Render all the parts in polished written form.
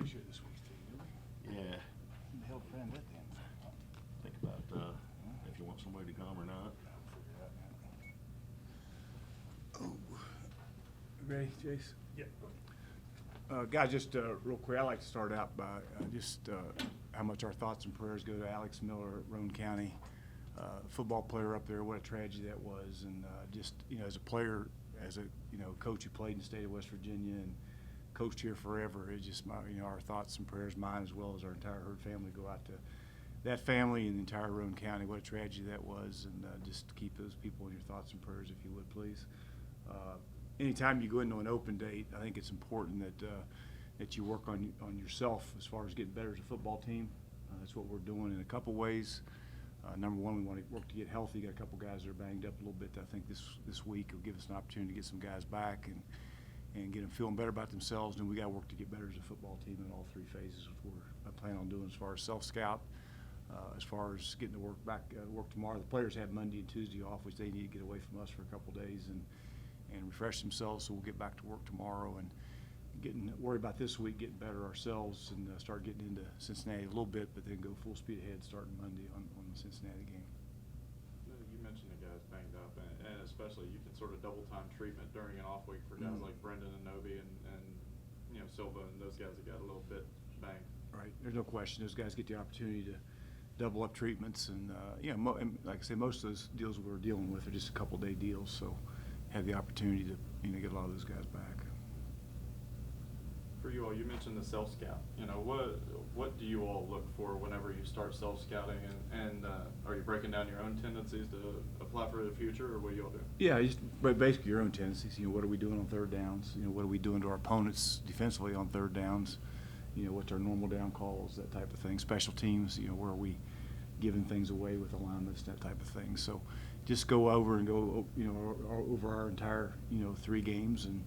this year this week, didn't we? Yeah. Who the hell planned that then? Think about if you want somebody to come or not. Oh. Ready, Jace? Yeah. Guys, just real quick, I'd like to start out by how much our thoughts and prayers go to Alex Miller at Roane County, football player up there. What a tragedy that was, and as a player, as a coach who played in the state of West Virginia and coached here forever, it's just our thoughts and prayers, mine as well as our entire Herd family, go out to that family and the entire Roane County. What a tragedy that was, and just keep those people in your thoughts and prayers, if you would, please. Anytime you go into an open date, I think it's important that you work on yourself as far as getting better as a football team. That's what we're doing in a couple ways. Number one, we want to work to get healthy. Got a couple guys that are banged up a little bit. I think this week will give us an opportunity to get some guys back and get them feeling better about themselves. And we got to work to get better as a football team in all three phases, which I plan on doing as far as self-scout, as far as getting to work tomorrow. The players have Monday and Tuesday off, which they need to get away from us for a couple days and refresh themselves. So we'll get back to work tomorrow and worry about this week, getting better ourselves, and start getting into Cincinnati a little bit, but then go full speed ahead starting Monday on the Cincinnati game. You mentioned the guys banged up, and especially you can sort of double time treatment during an off week for guys like Brendan and Noby and Silva and those guys that got a little bit banged. Right, there's no question. Those guys get the opportunity to double up treatments, and and like I say, most of those deals we're dealing with are just a couple-day deals, so have the opportunity to get a lot of those guys back. For you all, you mentioned the self-scout. What do you all look for whenever you start self-scouting, and are you breaking down your own tendencies to apply for the future, or what do you all do? Yeah, just basically your own tendencies. What are we doing on third downs? What are we doing to our opponents defensively on third downs? What's our normal down calls, that type of thing. Special teams, where are we giving things away with alignments, that type of thing. So just go over over our entire, 3 games and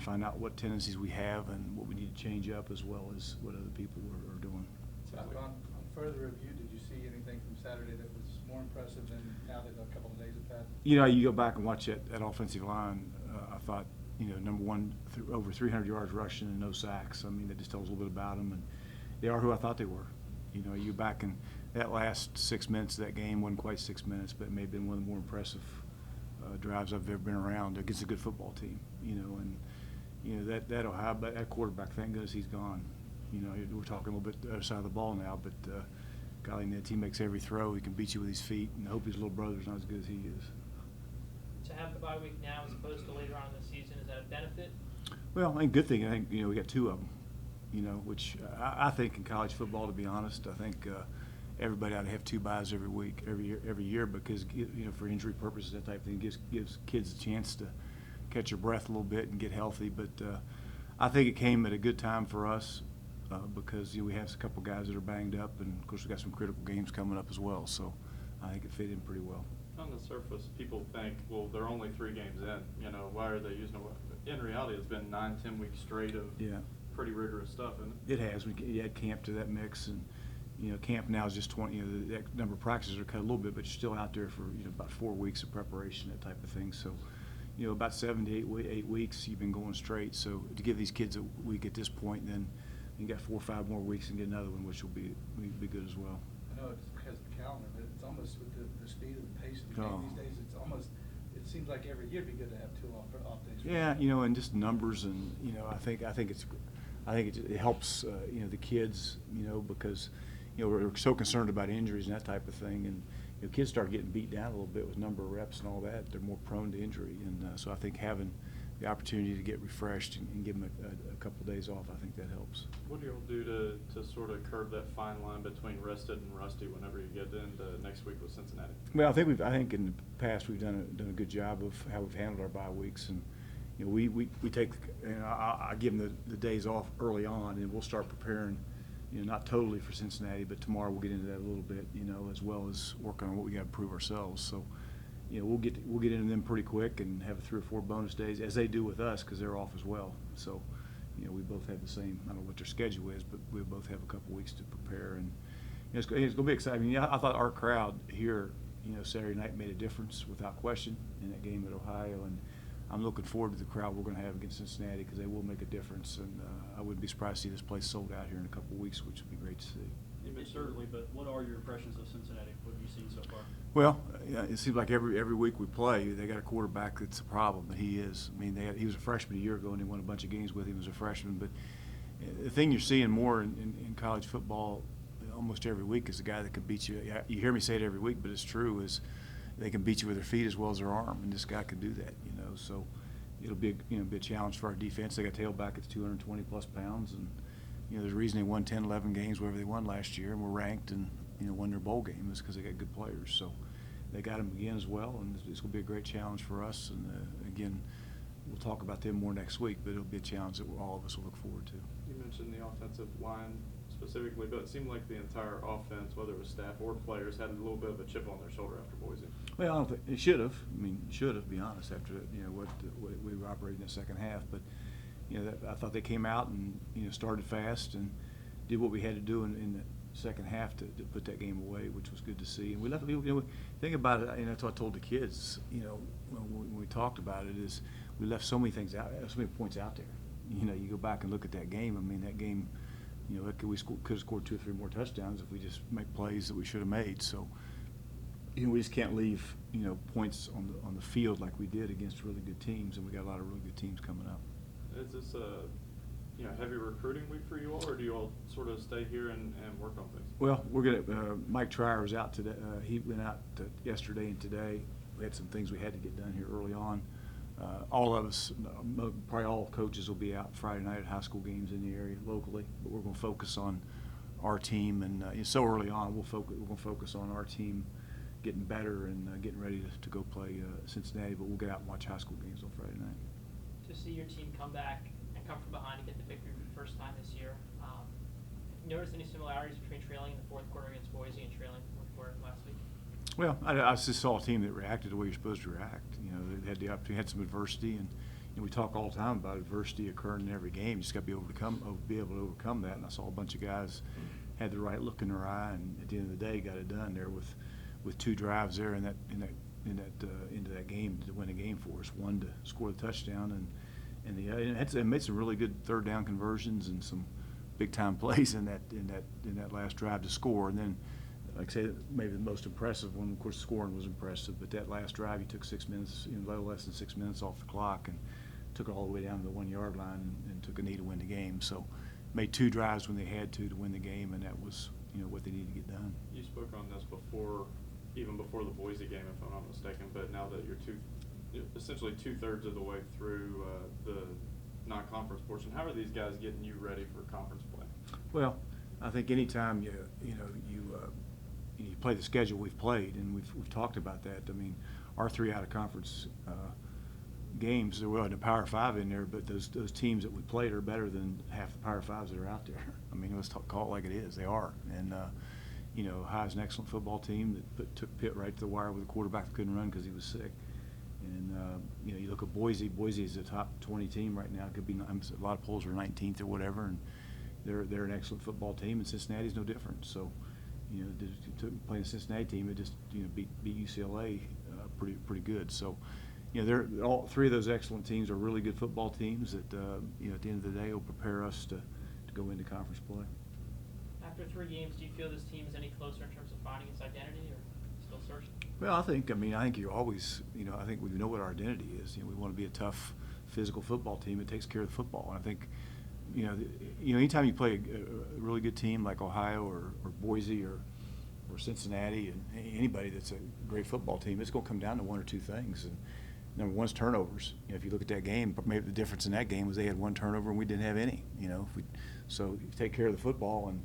find out what tendencies we have and what we need to change up, as well as what other people are doing. On further review, did you see anything from Saturday that was more impressive than now that a couple of days have passed? You go back and watch that offensive line. I thought, number one, over 300 yards rushing and no sacks. I mean, that just tells a little bit about them, and they are who I thought they were. You back in that last 6 minutes of that game, wasn't quite 6 minutes, but it may have been one of the more impressive drives I've ever been around against a good football team. That Ohio, that quarterback, thank goodness he's gone. We're talking a little bit the other side of the ball now, but golly, Ned, he makes every throw. He can beat you with his feet, and I hope his little brother's not as good as he is. To have the bye week now as opposed to later on in the season, is that a benefit? Well, I think good thing. I think we got 2 of them. Which I think in college football, to be honest, I think everybody ought to have 2 byes every week, every year, because for injury purposes, that type of thing gives kids a chance to catch your breath a little bit and get healthy. But I think it came at a good time for us because we have a couple guys that are banged up, and of course we got some critical games coming up as well. So I think it fit in pretty well. On the surface, people think, well, they're only 3 games in. Why are they using it? In reality, it's been 9-10 weeks straight of pretty rigorous stuff, isn't it? It has. We add camp to that mix, and camp now is just 20. That number of practices are cut a little bit, but you're still out there for about 4 weeks of preparation, that type of thing. So, about 7 to 8 weeks you've been going straight. So to give these kids a week at this point, then you got 4 or 5 more weeks and get another one, which will be good as well. I know it's because of the calendar, but it's almost with the speed and the pace of the game these days. It seems like every year it'd be good to have 2 off days. Yeah, and just numbers, and I think it helps the kids, because we're so concerned about injuries and that type of thing, and kids start getting beat down a little bit with number of reps and all that. They're more prone to injury, and so I think having the opportunity to get refreshed and give them a couple of days off, I think that helps. What do you all do to sort of curb that fine line between rested and rusty whenever you get into next week with Cincinnati? Well, I think in the past we've done a good job of how we've handled our bye weeks, and we take I give them the days off early on, and we'll start preparing. Not totally for Cincinnati, but tomorrow we'll get into that a little bit, as well as working on what we got to prove ourselves. So, we'll get into them pretty quick and have 3 or 4 bonus days, as they do with us, because they're off as well. So, we both have the same. I don't know what their schedule is, but we both have a couple weeks to prepare, and it's going to be exciting. I thought our crowd here, Saturday night made a difference without question in that game at Ohio, and I'm looking forward to the crowd we're going to have against Cincinnati because they will make a difference. And I wouldn't be surprised to see this place sold out here in a couple of weeks, which would be great to see. Certainly, but what are your impressions of Cincinnati? What have you seen so far? Well, it seems like every week we play, they got a quarterback that's a problem, and he is. I mean, he was a freshman a year ago, and they won a bunch of games with him as a freshman. But the thing you're seeing more in college football almost every week is a guy that can beat you. You hear me say it every week, but it's true, is they can beat you with their feet as well as their arm, and this guy can do that, you know. So it'll be be a challenge for our defense. They got a tailback that's 220-plus pounds, and there's a reason they won 10, 11 games, whatever they won last year, and were ranked and, won their bowl game is because they got good players. So they got them again as well, and it's going to be a great challenge for us. And, again, we'll talk about them more next week, but it'll be a challenge that all of us will look forward to. You mentioned the offensive line specifically, but it seemed like the entire offense, whether it was staff or players, had a little bit of a chip on their shoulder after Boise. Well, I don't think it should have. I mean, should have, to be honest, after what we were operating in the second half. But I thought they came out and started fast and did what we had to do in the second half to put that game away, which was good to see. And we left. Think about it. That's what I told the kids. When we talked about it, is we left so many things out, so many points out there. You go back and look at that game. I mean, that game. We could have scored 2 or 3 more touchdowns if we just make plays that we should have made. So, we just can't leave points on the field like we did against really good teams, and we got a lot of really good teams coming up. Is this a heavy recruiting week for you all, or do you all sort of stay here and work on things? Well, we're gonna. Mike Trier was out today. He went out yesterday and today. We had some things we had to get done here early on. All of us, probably all coaches, will be out Friday night at high school games in the area locally. But we're going to focus on our team, and so early on, we're going to focus on our team getting better and getting ready to go play Cincinnati. But we'll get out and watch high school games on Friday night. To see your team come back and come from behind and get the victory for the first time this year, notice any similarities between trailing in the fourth quarter against Boise and trailing in the fourth quarter last week? Well, I just saw a team that reacted the way you're supposed to react. They had the opportunity, had some adversity, and we talk all the time about adversity occurring in every game. You just got to be able to overcome that. And I saw a bunch of guys had the right look in their eye, and at the end of the day, got it done there with 2 drives there into that game to win a game for us. One to score the touchdown, and it made some really good third down conversions and some big time plays in that last drive to score, and then. Like I say, maybe the most impressive one, of course, scoring was impressive, but that last drive, he took 6 minutes, a little less than 6 minutes off the clock, and took it all the way down to the 1-yard line and took a knee to win the game. So, made 2 drives when they had to win the game, and that was, what they needed to get done. You spoke on this even before the Boise game, if I'm not mistaken. But now that you're essentially 2/3 of the way through the non-conference portion, how are these guys getting you ready for conference play? Well, I think anytime you play the schedule we've played, and we've talked about that. I mean, our 3 out-of-conference games, there wasn't a Power 5 in there, but those teams that we played are better than half the Power 5s that are out there. I mean, let's call it like it is. They are. And, Ohio's an excellent football team that took Pitt right to the wire with a quarterback that couldn't run because he was sick. And, you look at Boise. Boise is a top 20 team right now. It could be a lot of polls are 19th or whatever, and they're an excellent football team, and Cincinnati's no different. So, playing the Cincinnati team, it just beat UCLA pretty good. So, they're all 3 of those excellent teams are really good football teams that at the end of the day will prepare us to go into conference play. After 3 games, do you feel this team is any closer in terms of finding its identity, or still searching? Well, I think you're always I think we know what our identity is. We want to be a tough, physical football team that takes care of the football, and I think. Anytime you play a really good team like Ohio or Boise or Cincinnati, and anybody that's a great football team, it's going to come down to 1 or 2 things. And number one is turnovers. If you look at that game, maybe the difference in that game was they had 1 turnover and we didn't have any. So you take care of the football, and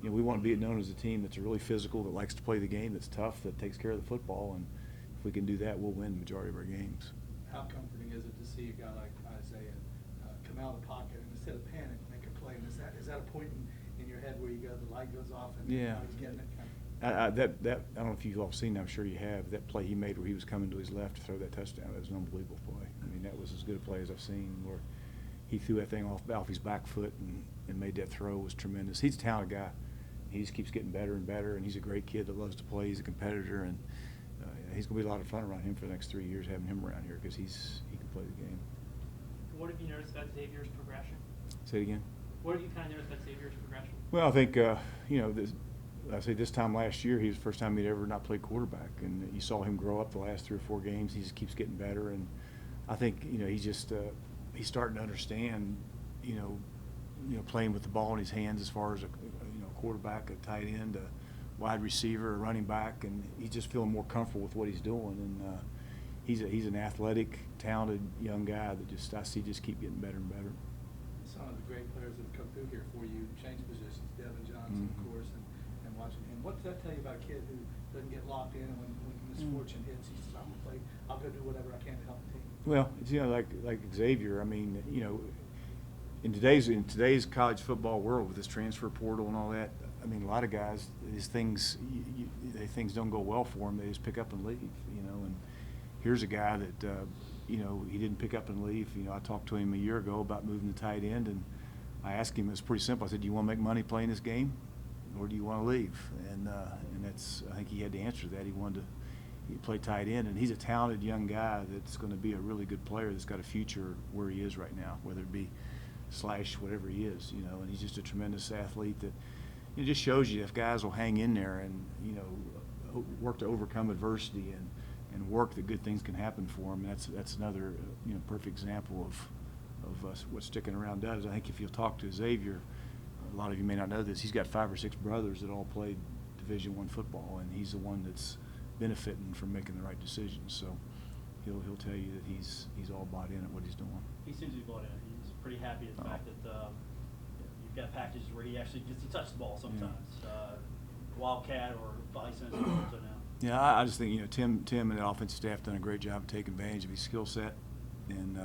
we want to be known as a team that's really physical, that likes to play the game, that's tough, that takes care of the football. And if we can do that, we'll win the majority of our games. How comforting is it to see a guy like Isaiah come out of the pocket and instead of panic, make a play? And is that a point in your head where you go, the light goes off and Yeah. he's getting it? I don't know if you've all seen. I'm sure you have that play he made where he was coming to his left to throw that touchdown. That was an unbelievable play. I mean, that was as good a play as I've seen. Where he threw that thing off his back foot and made that throw was tremendous. He's a talented guy. He just keeps getting better and better, and he's a great kid that loves to play. He's a competitor, and he's going to be a lot of fun around him for the next 3 years, having him around here because he can play the game. What have you noticed about Xavier's progression? Say it again? What have you kind of noticed about Xavier's progression? Well, I think, this time last year, he was the first time he'd ever not played quarterback, and you saw him grow up the last 3 or 4 games. He just keeps getting better, and I think, he's starting to understand, playing with the ball in his hands as far as a quarterback, a tight end, a wide receiver, a running back, and he's just feeling more comfortable with what he's doing. And he's an athletic, talented young guy that I see just keep getting better and better. Some of the great players that have come through here for you, change positions, Devin Johnson, of course, and watching him. What does that tell you about a kid who doesn't get locked in, and when misfortune hits, he says, I'll go do whatever I can to help the team? Well, it's, like Xavier, I mean, in today's college football world with this transfer portal and all that, I mean, a lot of guys, these things, things don't go well for them. They just pick up and leave, and here's a guy that, he didn't pick up and leave. I talked to him a year ago about moving to tight end, and I asked him, it's pretty simple. I said, do you want to make money playing this game, or do you want to leave? And that's, I think he had to answer that. He wanted to play tight end, and he's a talented young guy that's going to be a really good player that's got a future where he is right now, whether it be slash whatever he is, and he's just a tremendous athlete that it just shows you if guys will hang in there and, work to overcome adversity and work that good things can happen for them. And that's another, perfect example of what sticking around does. I think if you'll talk to Xavier, a lot of you may not know this, he's got 5 or 6 brothers that all played Division I football, and he's the one that's benefiting from making the right decisions. So he'll tell you that he's all bought in at what he's doing. He seems to be bought in. He's pretty happy with the fact that you've got packages where he actually gets to touch the ball sometimes. Wildcat or Bison, as he calls it now. Yeah, I just think, Tim and the offensive staff done a great job of taking advantage of his skill set. And,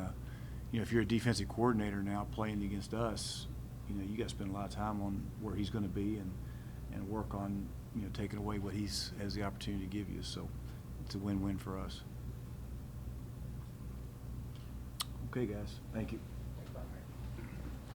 if you're a defensive coordinator now playing against us, you got to spend a lot of time on where he's going to be and work on, taking away what he's has the opportunity to give you. So it's a win-win for us. Okay, guys. Thank you.